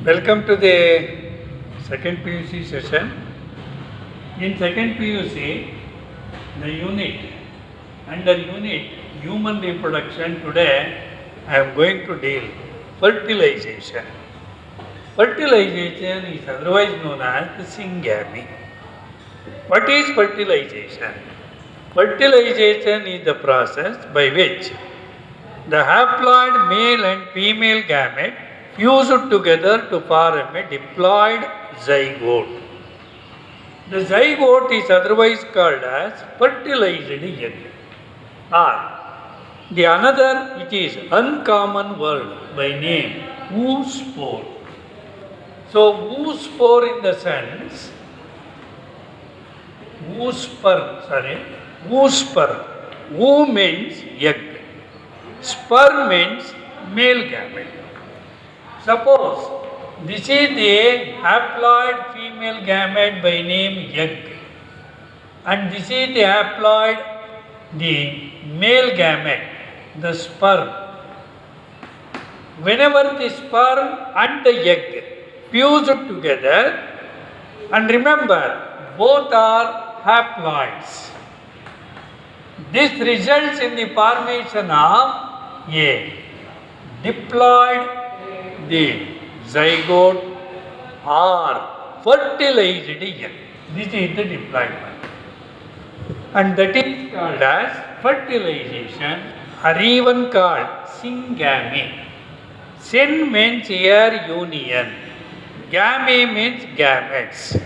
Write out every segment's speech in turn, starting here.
Welcome to the second PUC session. In second PUC, the unit, under unit human reproduction, today I am going to deal fertilization. Fertilization is otherwise known as the syngamy. What is fertilization? Fertilization is the process by which the haploid male and female gamete fused together to form a diploid zygote. The zygote is otherwise called as fertilized egg. Or the another which is uncommon word by name oospore. So oospore in the sense oospur. Oo means egg. Spur means male gamete. Suppose this is the haploid female gamete by name egg, and this is the haploid, the male gamete, the sperm. Whenever the sperm and the egg fuse together, and remember, both are haploids, this results in the formation of a diploid, the zygote or fertilized egg. This is the diploid one. And that is called as fertilization, or even called syngamy. Syn means here union. Gamy means gametes.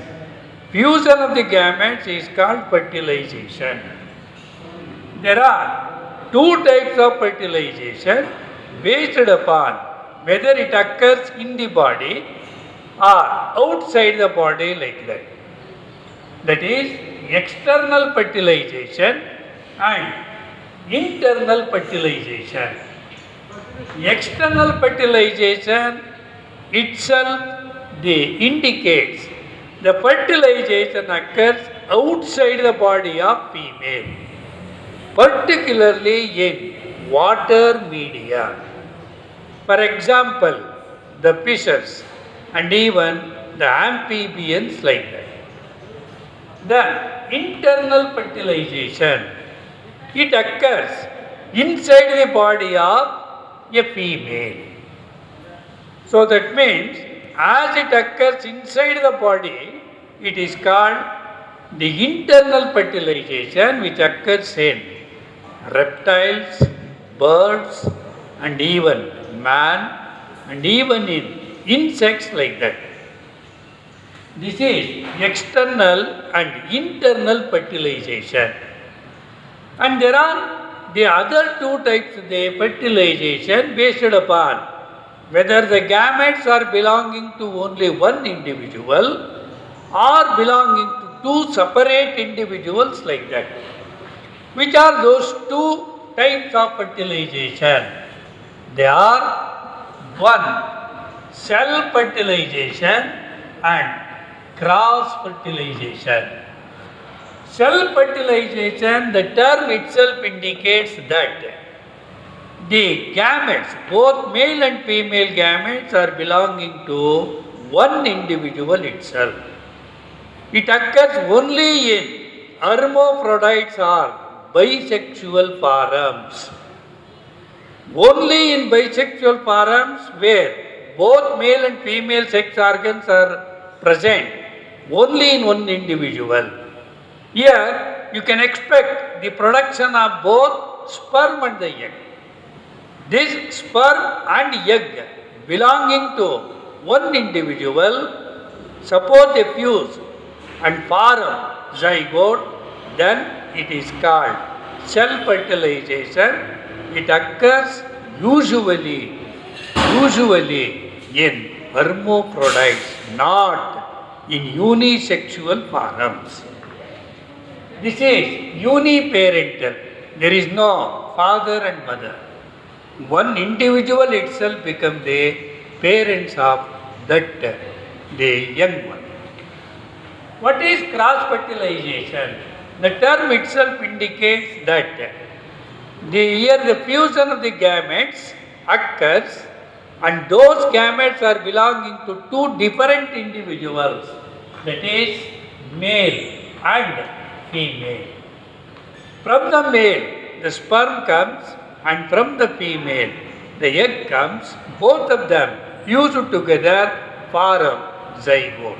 Fusion of the gametes is called fertilization. There are two types of fertilization based upon whether it occurs in the body or outside the body, like that. That is external fertilization and internal fertilization. External fertilization itself indicates the fertilization occurs outside the body of female, particularly in water media. For example, the fishes and even the amphibians, like that. The internal fertilization, it occurs inside the body of a female. So that means as it occurs inside the body, it is called the internal fertilization, which occurs in reptiles, birds, and even man, and even in insects, like that. This is external and internal fertilization. And there are the other two types of the fertilization based upon whether the gametes are belonging to only one individual or belonging to two separate individuals, like that. Which are those two types of fertilization? They are one, self-fertilization and cross-fertilization. Self-fertilization, the term itself indicates that the gametes, both male and female gametes, are belonging to one individual itself. It occurs only in hermaphrodites or bisexual forms. Only in bisexual forms, where both male and female sex organs are present, only in one individual. Here you can expect the production of both sperm and the egg. This sperm and egg belonging to one individual, suppose they fuse and form zygote, then it is called self-fertilization. It occurs usually in hermaphrodites, not in unisexual forms. This is uniparental. There is no father and mother. One individual itself becomes the parents of that, the young one. What is cross-fertilization? The term itself indicates that the fusion of the gametes occurs and those gametes are belonging to two different individuals, that is male and female. From the male, the sperm comes, and from the female, the egg comes. Both of them fused together form zygote.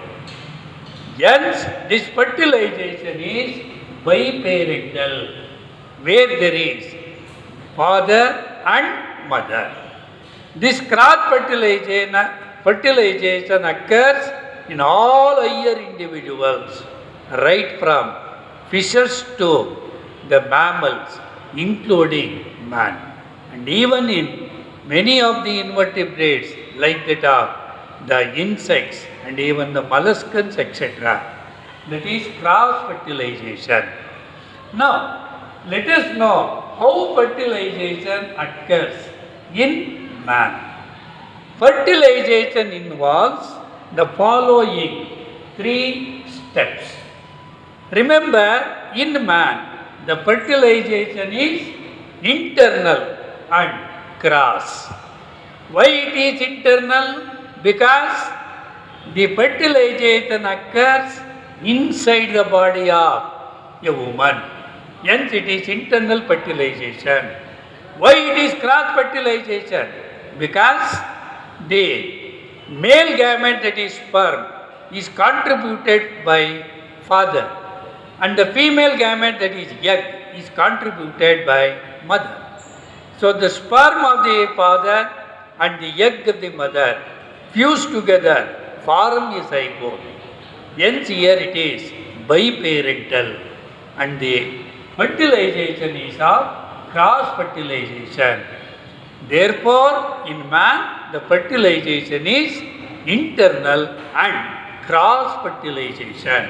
Hence, this fertilization is biparental, where there is father and mother. This cross fertilization occurs in all higher individuals, right from fishes to the mammals, including man, and even in many of the invertebrates like that of the insects and even the molluscans, etc. That is cross fertilization. Now, let us know how fertilization occurs in man. Fertilization involves the following three steps. Remember, in man, the fertilization is internal and cross. Why it is internal? Because the fertilization occurs inside the body of a woman. Hence, it is internal fertilization. Why it is cross fertilization? Because the male gamete, that is sperm, is contributed by father, and the female gamete, that is egg, is contributed by mother. So the sperm of the father and the egg of the mother fuse together, form a zygote. Hence here it is biparental, and the fertilization is of cross fertilization. Therefore, in man, the fertilization is internal and cross fertilization.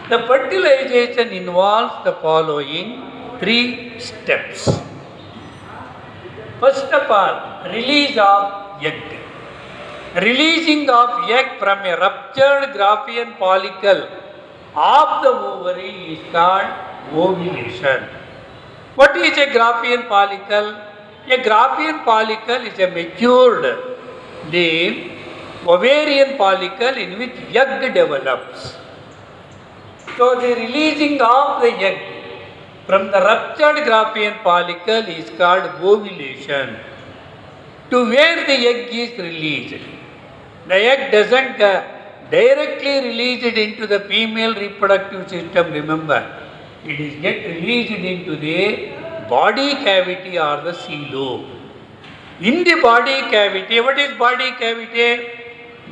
The fertilization involves the following three steps. First of all, release of egg. Releasing of egg from a ruptured Graafian follicle of the ovary is called ovulation. What is a Graafian follicle? A Graafian follicle is a matured, the ovarian follicle in which egg develops. So the releasing of the egg from the ruptured Graafian follicle is called ovulation. To where the egg is released, the egg doesn't directly released into the female reproductive system, remember. It is get released into the body cavity or the coelom. In the body cavity, what is body cavity?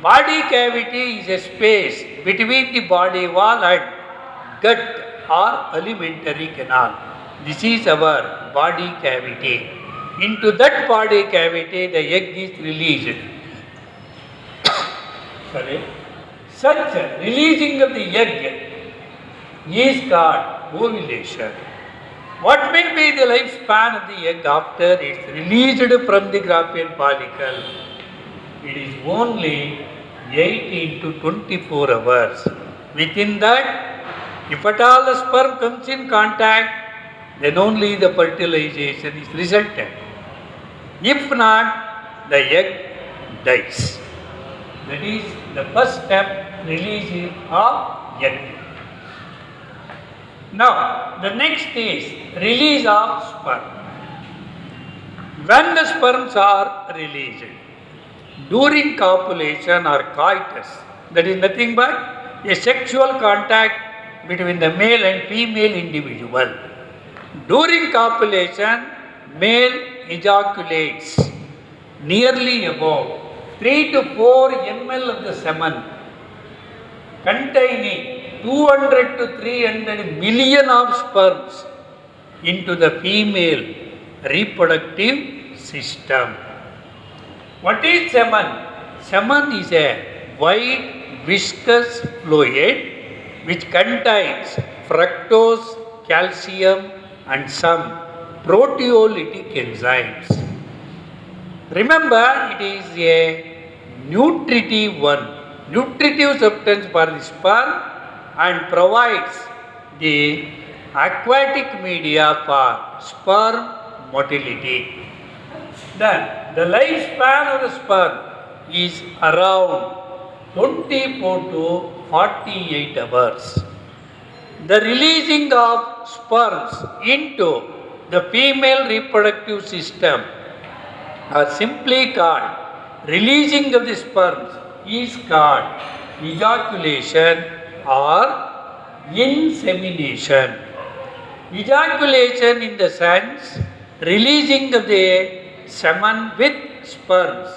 Body cavity is a space between the body wall and gut or alimentary canal. This is our body cavity. Into that body cavity, the egg is released. Sorry. Such releasing of the egg is called ovulation. What may be the lifespan of the egg after it is released from the Graafian follicle? It is only 18 to 24 hours. Within that, if at all the sperm comes in contact, then only the fertilization is resulted. If not, the egg dies. That is the first step, releasing of egg. Now, the next is release of sperm. When the sperms are released during copulation or coitus, that is nothing but a sexual contact between the male and female individual. During copulation, male ejaculates nearly about 3 to 4 ml of the semen containing 200 to 300 million of sperms into the female reproductive system. What is semen? Semen is a white viscous fluid which contains fructose, calcium and some proteolytic enzymes. Remember, it is a nutritive substance for the sperm and provides the aquatic media for sperm motility. Then, the lifespan of the sperm is around 24 to 48 hours. The releasing of sperms into the female reproductive system are simply called releasing of the sperms is called ejaculation or insemination. Ejaculation in the sense releasing of the semen with sperms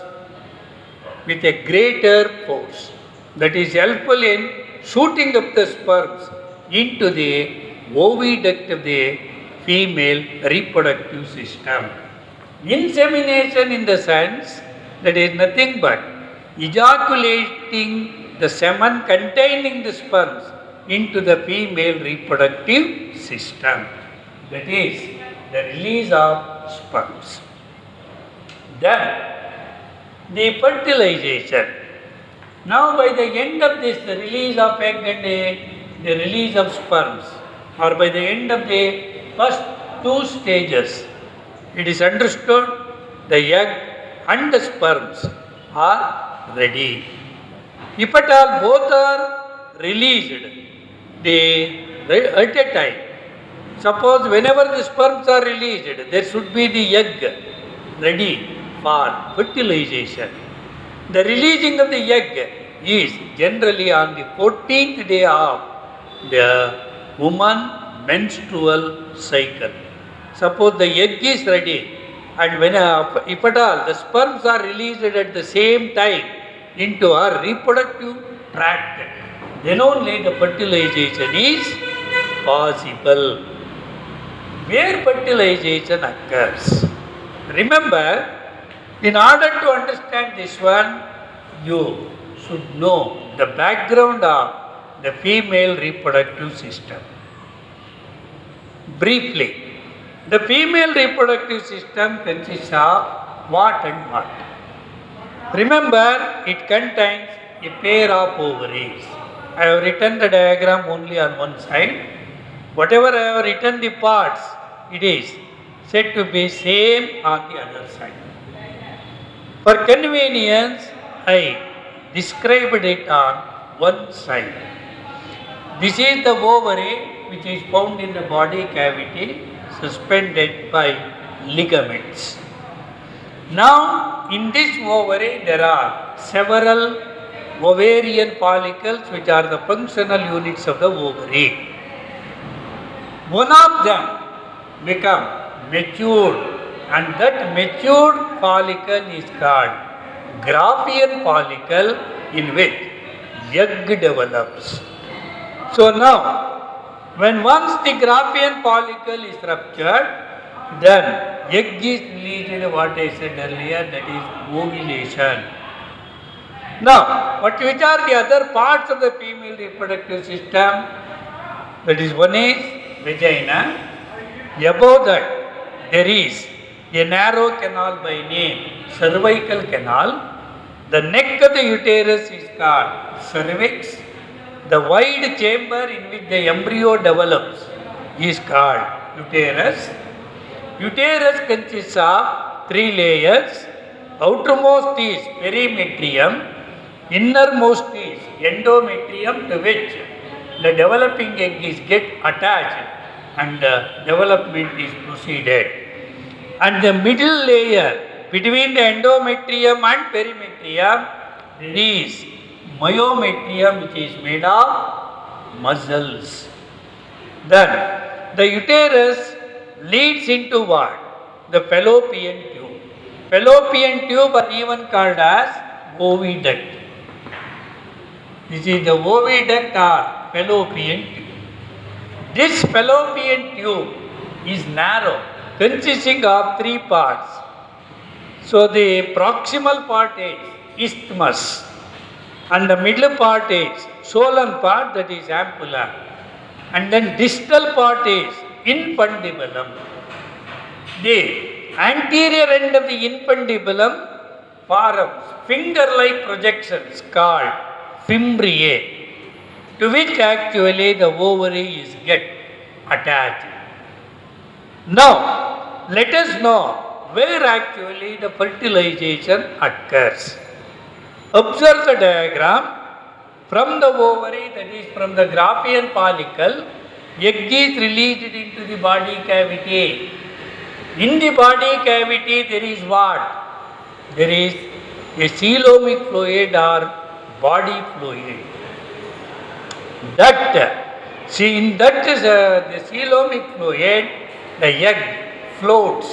with a greater force, that is helpful in shooting up the sperms into the oviduct of the female reproductive system. Insemination in the sense that is nothing but ejaculating the semen containing the sperms into the female reproductive system. That is the release of sperms. Then the fertilization. Now by the end of this, the release of egg and the release of sperms, or by the end of the first two stages, it is understood the egg and the sperms are ready. If at all both are released at a time, suppose whenever the sperms are released, there should be the egg ready for fertilization. The releasing of the egg is generally on the 14th day of the woman menstrual cycle. Suppose the egg is ready, and when if at all the sperms are released at the same time into her reproductive tract, then only the fertilization is possible. Where fertilization occurs? Remember, in order to understand this one, you should know the background of the female reproductive system. Briefly, the female reproductive system consists of what and what? Remember, it contains a pair of ovaries. I have written the diagram only on one side. Whatever I have written the parts, it is said to be same on the other side. For convenience, I described it on one side. This is the ovary which is found in the body cavity, suspended by ligaments. Now, in this ovary, there are several ovarian follicles which are the functional units of the ovary. One of them become matured, and that matured follicle is called Graafian follicle, in which egg develops. So now, when once the Graafian follicle is ruptured, then egg is released, what I said earlier, that is ovulation. Now, which are the other parts of the female reproductive system? That is, one is vagina. Above that, there is a narrow canal by name cervical canal. The neck of the uterus is called cervix. The wide chamber in which the embryo develops is called uterus. Uterus consists of three layers. Outermost is perimetrium, innermost is endometrium, to which the developing egg is get attached and development is proceeded. And the middle layer between the endometrium and perimetrium, there is myometrium, which is made of muscles. Then the uterus leads into what? The fallopian tube. Fallopian tube are even called as oviduct. This is the oviduct or fallopian tube. This fallopian tube is narrow, consisting of three parts. So the proximal part is isthmus, and the middle part is swollen part, that is ampulla, and then distal part is infundibulum. The anterior end of the infundibulum forms finger-like projections called fimbriae, to which actually the ovary is get attached. Now, let us know where actually the fertilization occurs. Observe the diagram. From the ovary, that is from the Graafian follicle, egg is released into the body cavity. In the body cavity there is what? There is a coelomic fluid or body fluid. In that is the coelomic fluid, the egg floats,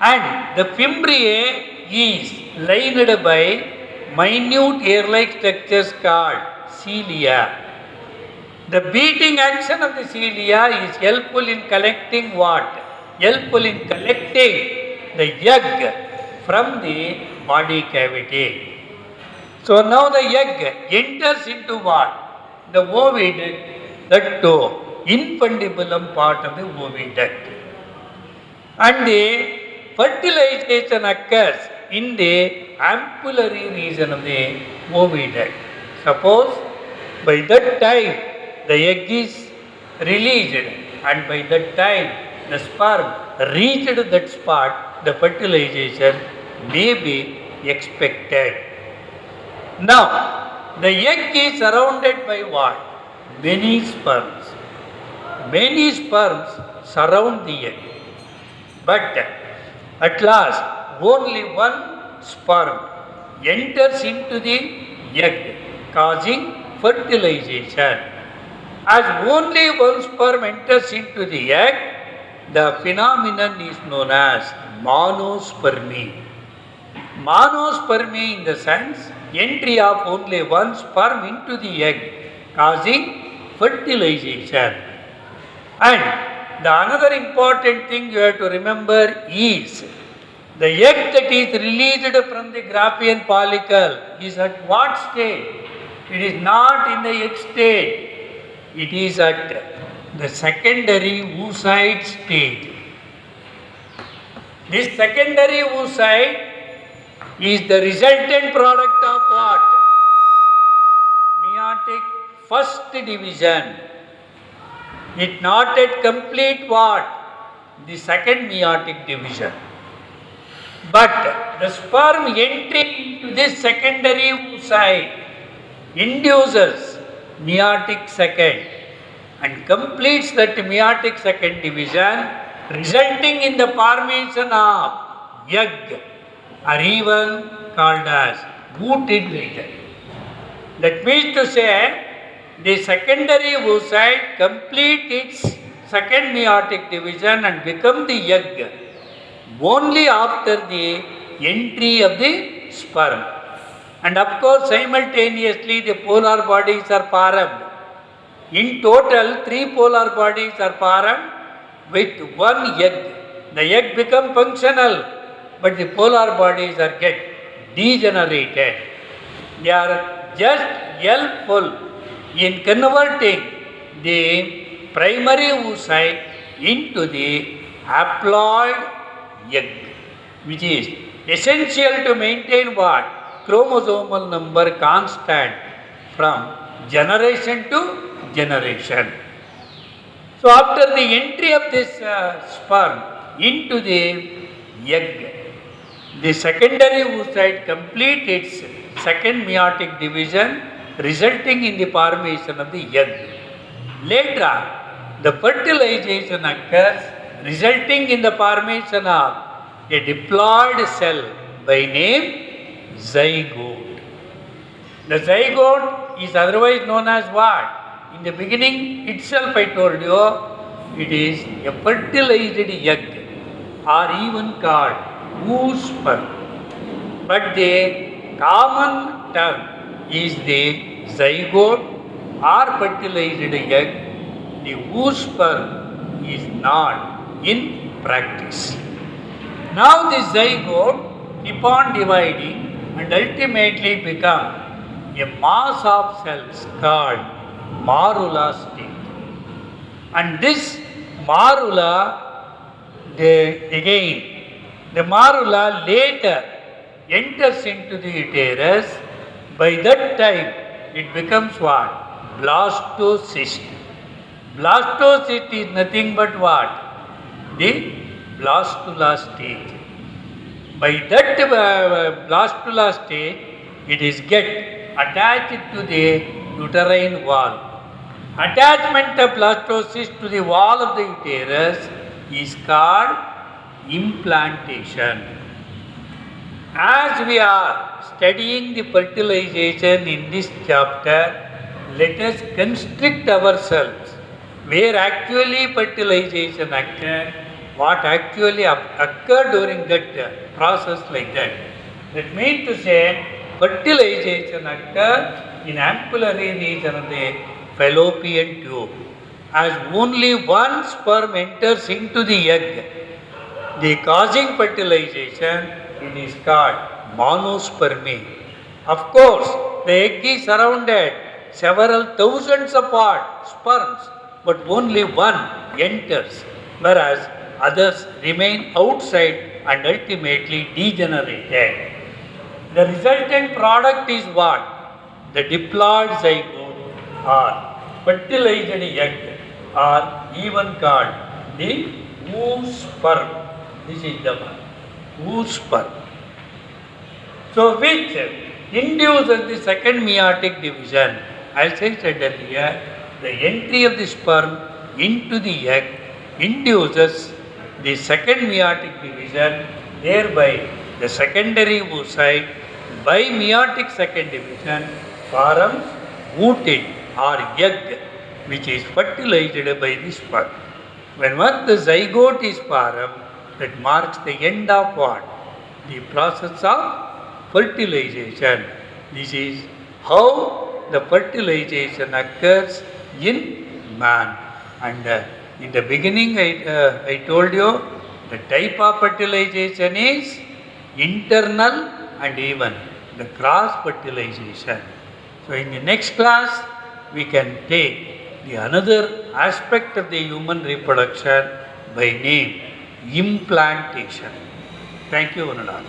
and the fimbriae is lined by minute hair-like structures called cilia. The beating action of the cilia is helpful in collecting what? Helpful in collecting the egg from the body cavity. So now the egg enters into what? The oviduct, that too, infundibulum part of the oviduct. And the fertilization occurs in the ampullary region of the oviduct. Suppose by that time the egg is released, and by that time the sperm reached that spot, the fertilization may be expected. Now, the egg is surrounded by what? Many sperms. Many sperms surround the egg. But at last, only one sperm enters into the egg, causing fertilization. As only one sperm enters into the egg, the phenomenon is known as monospermy. Monospermy in the sense, entry of only one sperm into the egg, causing fertilization. And the another important thing you have to remember is, the egg that is released from the Graafian follicle is at what state? It is not in the egg state. It is at the secondary oocyte stage. This secondary oocyte is the resultant product of what? Meiotic first division. It not yet complete what? The second meiotic division. But the sperm entry into this secondary oocyte induces meiotic second and completes that meiotic second division, resulting in the formation of egg, or even called as booted region. That means to say, the secondary oocyte complete its second meiotic division and become the egg only after the entry of the sperm. And of course, simultaneously the polar bodies are formed. In total, 3 polar bodies are formed with one egg. The egg become functional, but the polar bodies are get degenerated. They are just helpful in converting the primary oocyte into the haploid egg, which is essential to maintain what? Chromosomal number constant from generation to generation. So after the entry of this sperm into the egg, the secondary oocyte complete its second meiotic division, resulting in the formation of the egg. Later on, the fertilization occurs, resulting in the formation of a diploid cell by name zygote. The zygote is otherwise known as what? In the beginning itself I told you, it is a fertilized egg, or even called oosperm. But the common term is the zygote or fertilized egg. The oosperm is not in practice. Now the zygote keep on dividing and ultimately become a mass of cells called morula state. And this morula, the morula later enters into the uterus. By that time, it becomes what? Blastocyst. Blastocyst is nothing but what? The blastula stage. By that blastula stage, it is get attached to the uterine wall. Attachment of blastocyst to the wall of the uterus is called implantation. As we are studying the fertilization in this chapter, let us constrict ourselves where actually fertilization occurred, what actually occurred during that process like that. That means to say, fertilization occurs in ampullary region of the fallopian tube. As only one sperm enters into the egg, the causing fertilization, it is called monospermy. Of course, the egg is surrounded several thousands of sperms, but only one enters, whereas others remain outside and ultimately degenerated. The resultant product is what? The diploid zygote or fertilized egg, or even called the oosperm. This is the one, oosperm. So which induces the second meiotic division. As I said earlier, the entry of the sperm into the egg induces the second meiotic division, thereby the secondary oocyte by meiotic second division forms oocyte or egg, which is fertilized by the sperm. When once the zygote is formed, that marks the end of what? The process of fertilization. This is how the fertilization occurs in man. And in the beginning, I told you the type of fertilization is internal and even the cross fertilization. So in the next class, we can take the another aspect of the human reproduction by name implantation. Thank you, one and all.